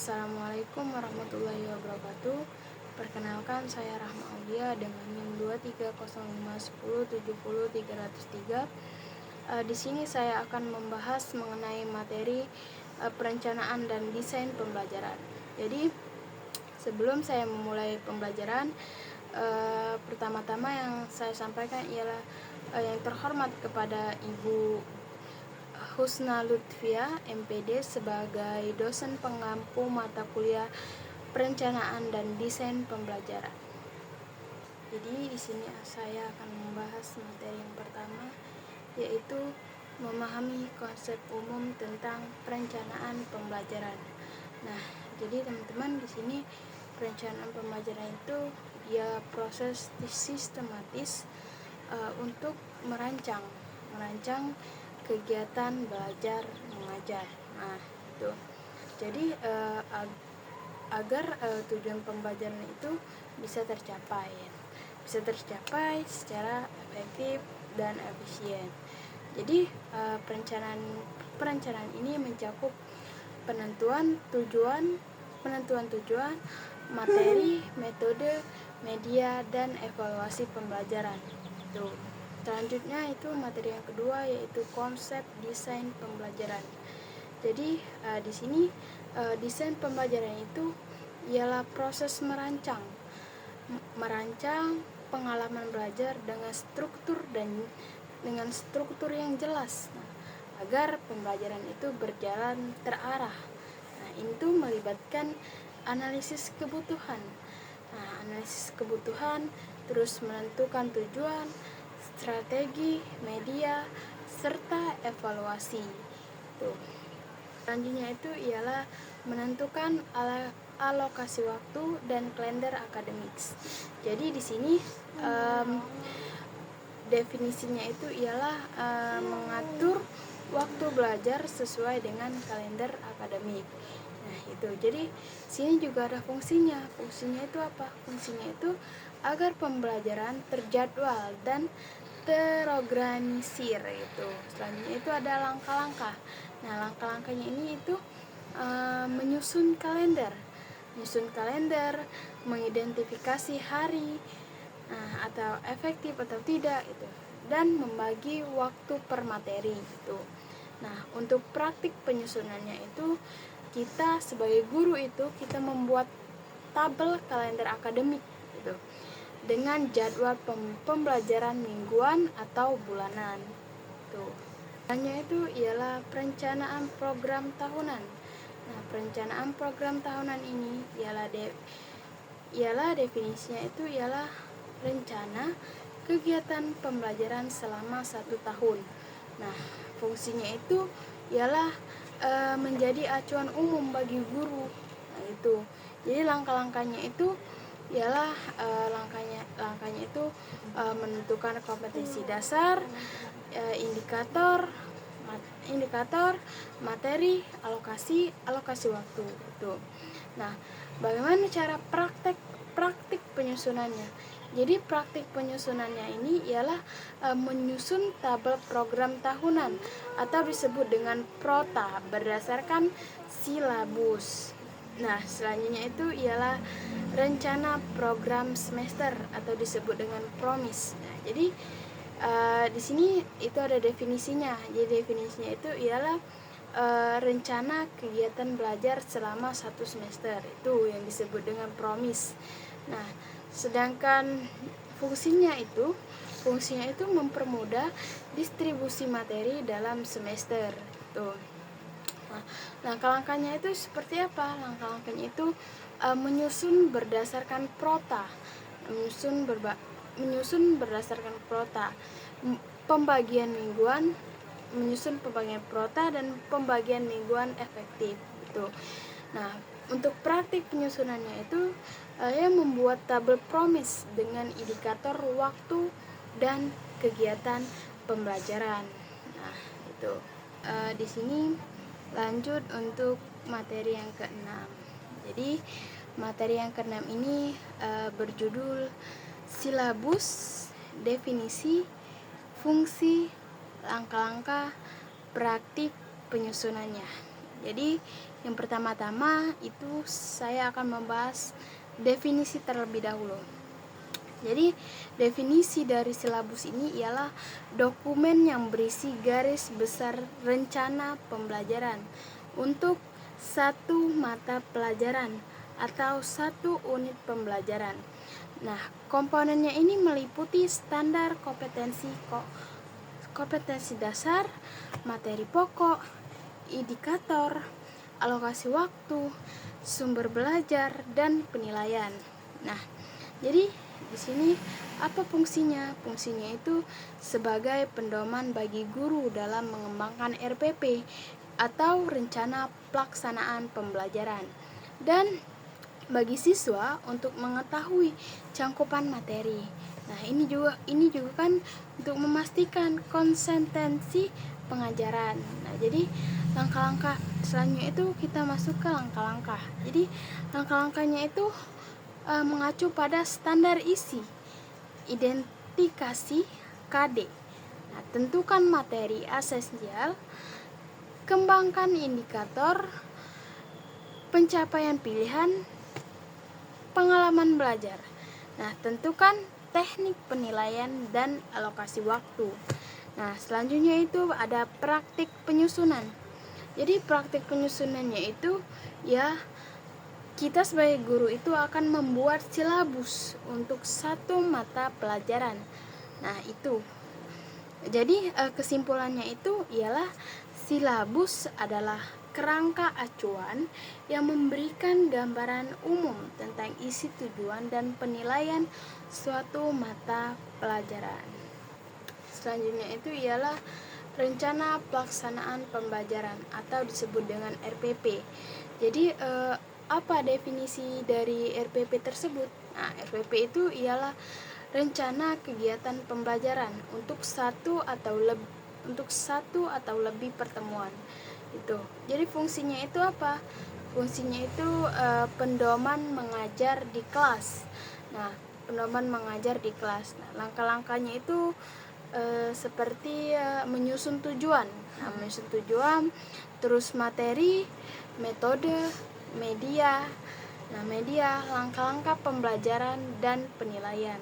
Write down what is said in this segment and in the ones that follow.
Assalamualaikum warahmatullahi wabarakatuh. Perkenalkan, saya Rahma Aulia dengan NIM 23051070303. Di sini saya akan membahas mengenai materi perencanaan dan desain pembelajaran. Jadi, sebelum saya memulai pembelajaran, pertama-tama yang saya sampaikan ialah yang terhormat kepada Ibu Husna Lutfia, MPD, sebagai dosen pengampu mata kuliah perencanaan dan desain pembelajaran. Jadi di sini saya akan membahas materi yang pertama, yaitu memahami konsep umum tentang perencanaan pembelajaran. Nah, jadi teman-teman, di sini perencanaan pembelajaran itu ya proses sistematis untuk merancang kegiatan belajar mengajar. Nah, itu. Jadi agar tujuan pembelajaran itu bisa tercapai secara efektif dan efisien. Jadi perencanaan ini mencakup penentuan tujuan, materi, metode, media, dan evaluasi pembelajaran. Tuh. Selanjutnya itu materi yang kedua, yaitu konsep desain pembelajaran. Jadi di sini desain pembelajaran itu ialah proses merancang pengalaman belajar dengan struktur yang jelas, agar pembelajaran itu berjalan terarah. Nah, itu melibatkan analisis kebutuhan. Terus menentukan tujuan, strategi, media, serta evaluasi. Selanjutnya itu ialah menentukan alokasi waktu dan kalender akademik. Jadi di sini definisinya itu ialah mengatur waktu belajar sesuai dengan kalender akademik. Nah, itu. Jadi sini juga ada fungsinya. Fungsinya itu apa? Fungsinya itu agar pembelajaran terjadwal dan terorganisir itu. Selanjutnya itu ada langkah-langkah. Nah, langkah-langkahnya ini itu menyusun kalender, mengidentifikasi hari atau efektif atau tidak itu, dan membagi waktu per materi itu. Nah, untuk praktik penyusunannya itu kita sebagai guru itu kita membuat tabel kalender akademik gitu, dengan jadwal pembelajaran mingguan atau bulanan. Selanjutnya itu ialah perencanaan program tahunan. Nah, perencanaan program tahunan ini ialah definisinya itu ialah rencana kegiatan pembelajaran selama 1 tahun. Nah, fungsinya itu ialah menjadi acuan umum bagi guru. Nah, itu. Jadi langkah-langkahnya itu ialah langkahnya itu menentukan kompetensi dasar, indikator, materi, alokasi waktu itu. Nah, bagaimana cara praktik penyusunannya? Jadi praktik penyusunannya ini ialah menyusun tabel program tahunan atau disebut dengan prota berdasarkan silabus. Nah, selanjutnya itu ialah rencana program semester atau disebut dengan promis. Nah, jadi di sini itu ada definisinya. Jadi definisinya itu ialah rencana kegiatan belajar selama 1 semester, itu yang disebut dengan promis. Nah, sedangkan fungsinya itu mempermudah distribusi materi dalam semester. Tuh. Nah, langkah-langkahnya itu seperti apa? Langkah-langkahnya itu menyusun berdasarkan prota, pembagian mingguan, menyusun pembagian prota dan pembagian mingguan efektif itu. Nah, untuk praktik penyusunannya itu membuat tabel promis dengan indikator waktu dan kegiatan pembelajaran. Nah, itu. Di sini lanjut untuk materi yang ke-6. Jadi materi yang ke-6 ini berjudul silabus, definisi, fungsi, langkah-langkah praktik penyusunannya. Jadi yang pertama-tama itu saya akan membahas definisi terlebih dahulu. Jadi definisi dari silabus ini ialah dokumen yang berisi garis besar rencana pembelajaran untuk satu mata pelajaran atau satu unit pembelajaran. Nah, komponennya ini meliputi standar kompetensi dasar, materi pokok, indikator, alokasi waktu, sumber belajar, dan penilaian. Nah, jadi di sini apa fungsinya? Fungsinya itu sebagai pedoman bagi guru dalam mengembangkan RPP atau rencana pelaksanaan pembelajaran, dan bagi siswa untuk mengetahui cangkupan materi. Nah, ini juga kan untuk memastikan konsistensi pengajaran. Nah, jadi langkah-langkah selanjutnya itu kita masuk ke langkah-langkah. Jadi langkah-langkahnya itu mengacu pada standar isi, identifikasi KD. Nah, tentukan materi esensial, kembangkan indikator, pencapaian pilihan, pengalaman belajar. Nah, tentukan teknik penilaian dan alokasi waktu. Nah, selanjutnya itu ada praktik penyusunan. Jadi praktik penyusunannya itu ya kita sebagai guru itu akan membuat silabus untuk satu mata pelajaran. Nah, itu. Jadi kesimpulannya itu ialah silabus adalah kerangka acuan yang memberikan gambaran umum tentang isi, tujuan, dan penilaian suatu mata pelajaran. Selanjutnya itu ialah rencana pelaksanaan pembelajaran atau disebut dengan RPP. Jadi apa definisi dari RPP tersebut? Nah, RPP itu ialah rencana kegiatan pembelajaran untuk satu atau lebih pertemuan. Itu. Jadi fungsinya itu apa? Fungsinya itu pendoman mengajar di kelas. Nah, pendoman mengajar di kelas. Nah, langkah-langkahnya itu seperti menyusun tujuan. Nah, menyusun tujuan, terus materi, metode, media. Nah, media, langkah-langkah pembelajaran dan penilaian.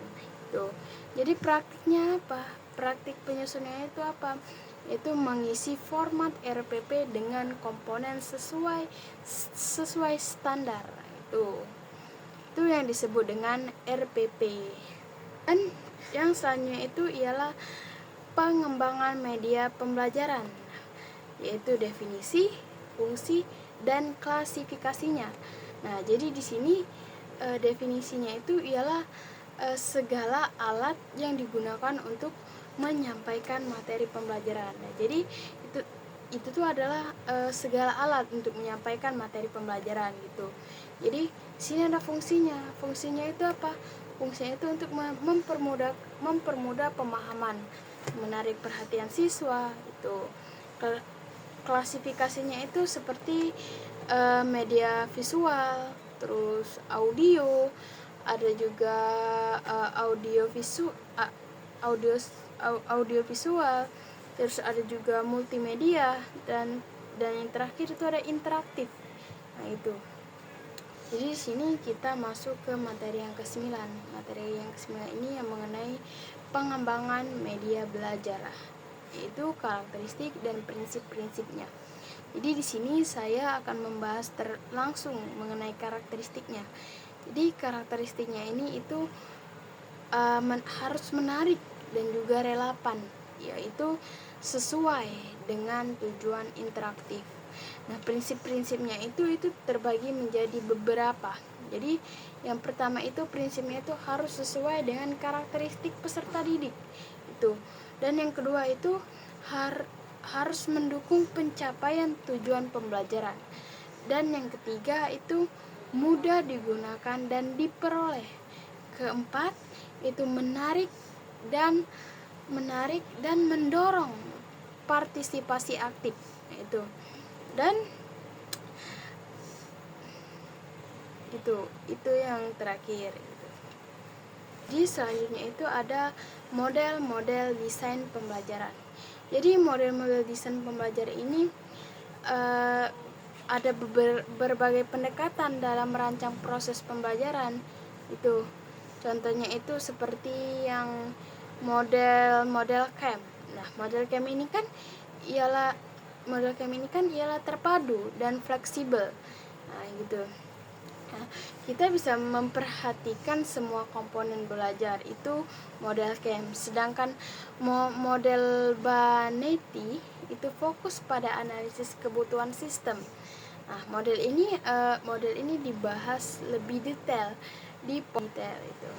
Itu. Jadi praktiknya apa? Praktik penyusunannya itu apa? Itu mengisi format RPP dengan komponen sesuai standar. Itu yang disebut dengan RPP. Dan yang selanjutnya itu ialah pengembangan media pembelajaran, yaitu definisi, fungsi, dan klasifikasinya. Nah, jadi di sini definisinya itu ialah segala alat yang digunakan untuk menyampaikan materi pembelajaran. Nah, jadi itu tuh adalah segala alat untuk menyampaikan materi pembelajaran gitu. Jadi sini ada fungsinya. Fungsinya itu apa? Fungsinya itu untuk mempermudah pemahaman, menarik perhatian siswa itu. Klasifikasinya itu seperti media visual, terus audio, ada juga audio visual, terus ada juga multimedia, dan yang terakhir itu ada interaktif. Nah, itu. Jadi di sini kita masuk ke materi yang ke-9. Materi yang ke-9 ini yang mengenai pengembangan media belajar, yaitu karakteristik dan prinsip-prinsipnya. Jadi di sini saya akan membahas langsung mengenai karakteristiknya. Jadi karakteristiknya ini itu harus menarik dan juga relevan, yaitu sesuai dengan tujuan interaktif. Nah, prinsip-prinsipnya itu terbagi menjadi beberapa. Jadi yang pertama itu prinsipnya itu harus sesuai dengan karakteristik peserta didik itu. Dan yang kedua itu harus mendukung pencapaian tujuan pembelajaran. Dan yang ketiga itu mudah digunakan dan diperoleh. Keempat itu menarik dan mendorong partisipasi aktif itu. Dan itu yang terakhir gitu. Jadi selanjutnya itu ada model-model desain pembelajaran. Jadi model-model desain pembelajaran ini ada berbagai pendekatan dalam merancang proses pembelajaran. Itu contohnya itu seperti yang model camp. Nah, model camp ini kan ialah terpadu dan fleksibel. Nah, gitu. Nah, kita bisa memperhatikan semua komponen belajar itu model camp. Sedangkan model Banetti itu fokus pada analisis kebutuhan sistem. Nah, model ini dibahas lebih detail di detail itu.